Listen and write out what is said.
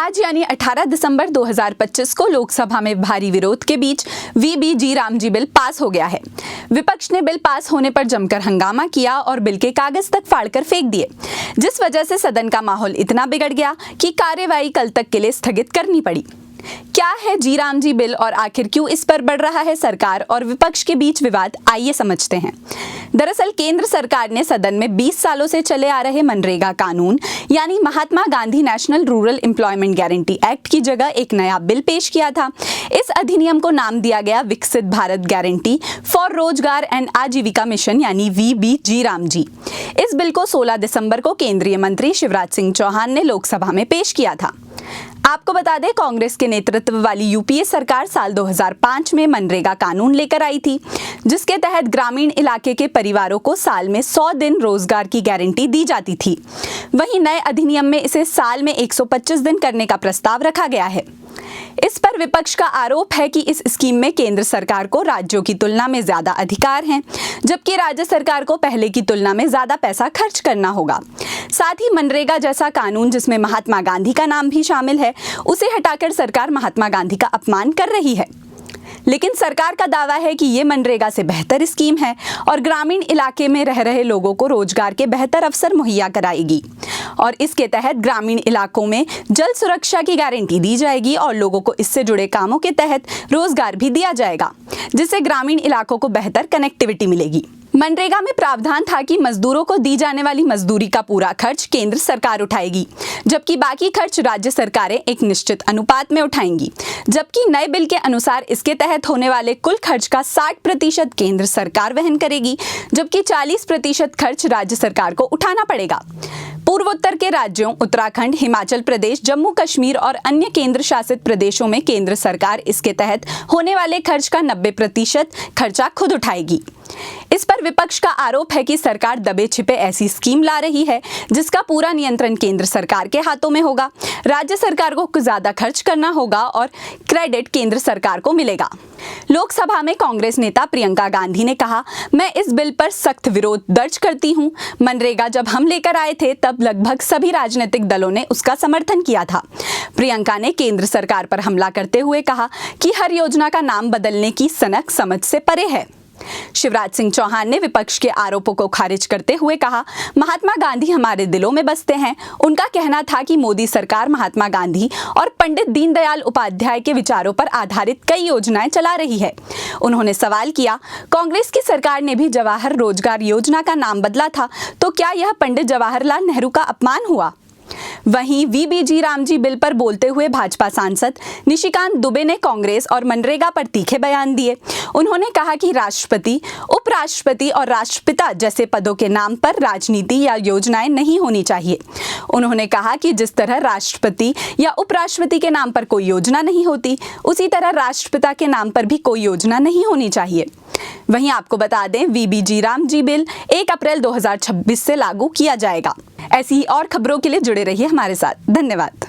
आज यानी 18 दिसंबर 2025 को लोकसभा में भारी विरोध के बीच वीबीजी रामजी बिल पास हो गया है। विपक्ष ने बिल पास होने पर जमकर हंगामा किया और बिल के कागज तक फाड़कर फेंक दिए, जिस वजह से सदन का माहौल इतना बिगड़ गया कि कार्यवाही कल तक के लिए स्थगित करनी पड़ी। क्या है जी रामजी बिल और आखिर क्यों इस पर बढ़ रहा है सरकार और विपक्ष के बीच विवाद, आइए समझते हैं। दरअसल केंद्र सरकार ने सदन में 20 सालों से चले आ रहे मनरेगा कानून यानी Mahatma Gandhi national rural employment guarantee act की जगह एक नया बिल पेश किया था। इस अधिनियम को नाम दिया गया विकसित भारत गारंटी फॉर रोजगार एंड आजीविका मिशन यानी वीबीजी रामजी। इस बिल को 16 दिसंबर को केंद्रीय मंत्री शिवराज सिंह चौहान ने लोकसभा में पेश किया था। आपको बता दें, कांग्रेस के नेतृत्व वाली यूपीए सरकार साल 2005 में मनरेगा कानून लेकर आई थी, जिसके तहत ग्रामीण इलाके के परिवारों को साल में 100 दिन रोजगार की गारंटी दी जाती थी। वहीं नए अधिनियम में इसे साल में 125 दिन करने का प्रस्ताव रखा गया है। इस पर विपक्ष का आरोप है कि इस स्कीम में केंद्र सरकार को राज्यों की तुलना में ज्यादा अधिकार हैं, जबकि राज्य सरकार को पहले की तुलना में ज्यादा पैसा खर्च करना होगा। साथ ही मनरेगा जैसा कानून जिसमें महात्मा गांधी का नाम भी शामिल है, उसे हटाकर सरकार महात्मा गांधी का अपमान कर रही है। लेकिन सरकार का दावा है कि ये मनरेगा से बेहतर स्कीम है और ग्रामीण इलाके में रह रहे लोगों को रोजगार के बेहतर अवसर मुहैया कराएगी और इसके तहत ग्रामीण इलाकों में जल सुरक्षा की गारंटी दी जाएगी और लोगों को इससे जुड़े कामों के तहत रोजगार भी दिया जाएगा, जिससे ग्रामीण इलाकों को बेहतर कनेक्टिविटी मिलेगी। मनरेगा में प्रावधान था कि मजदूरों को दी जाने वाली मजदूरी का पूरा खर्च केंद्र सरकार उठाएगी, जबकि बाकी खर्च राज्य सरकारें एक निश्चित अनुपात में उठाएंगी। जबकि नए बिल के अनुसार इसके तहत होने वाले कुल खर्च का 60% केंद्र सरकार वहन करेगी, जबकि 40% खर्च राज्य सरकार को उठाना पड़ेगा। पूर्वोत्तर के राज्यों उत्तराखंड, हिमाचल प्रदेश, जम्मू कश्मीर और अन्य केंद्र शासित प्रदेशों में केंद्र सरकार इसके तहत होने वाले खर्च का 90% खर्चा खुद उठाएगी। इस पर विपक्ष का आरोप है कि सरकार दबे छिपे ऐसी स्कीम ला रही है जिसका पूरा नियंत्रण केंद्र सरकार के हाथों में होगा। राज्य सरकार को ज्यादा खर्च करना होगा और क्रेडिट केंद्र सरकार को मिलेगा। लोकसभा में कांग्रेस नेता प्रियंका गांधी ने कहा, मैं इस बिल पर सख्त विरोध दर्ज करती हूं। मनरेगा जब हम लेकर आए थे तब लगभग सभी राजनीतिक दलों ने उसका समर्थन किया था। प्रियंका ने केंद्र सरकार पर हमला करते हुए कहा कि हर योजना का नाम बदलने की सनक समझ से परे है। शिवराज सिंह चौहान ने विपक्ष के आरोपों को खारिज करते हुए कहा, महात्मा गांधी हमारे दिलों में बसते हैं। उनका कहना था कि मोदी सरकार महात्मा गांधी और पंडित दीनदयाल उपाध्याय के विचारों पर आधारित कई योजनाएं चला रही है। उन्होंने सवाल किया, कांग्रेस की सरकार ने भी जवाहर रोजगार योजना का नाम बदला था, तो क्या यह पंडित जवाहरलाल नेहरू का अपमान हुआ? वहीं वीबीजी रामजी बिल पर बोलते हुए भाजपा सांसद निशिकांत दुबे ने कांग्रेस और मनरेगा पर तीखे बयान दिए। उन्होंने कहा कि राष्ट्रपति, उपराष्ट्रपति और राष्ट्रपिता जैसे पदों के नाम पर राजनीति या योजनाएं नहीं होनी चाहिए। उन्होंने कहा कि जिस तरह राष्ट्रपति या उपराष्ट्रपति के नाम पर कोई योजना नहीं होती, उसी तरह राष्ट्रपिता के नाम पर भी कोई योजना नहीं होनी चाहिए। वहीं आपको बता दें, वीबीजी रामजी बिल 1 अप्रैल 2026 से लागू किया जाएगा। ऐसी ही और खबरों के लिए जुड़े रहिए हमारे साथ। धन्यवाद।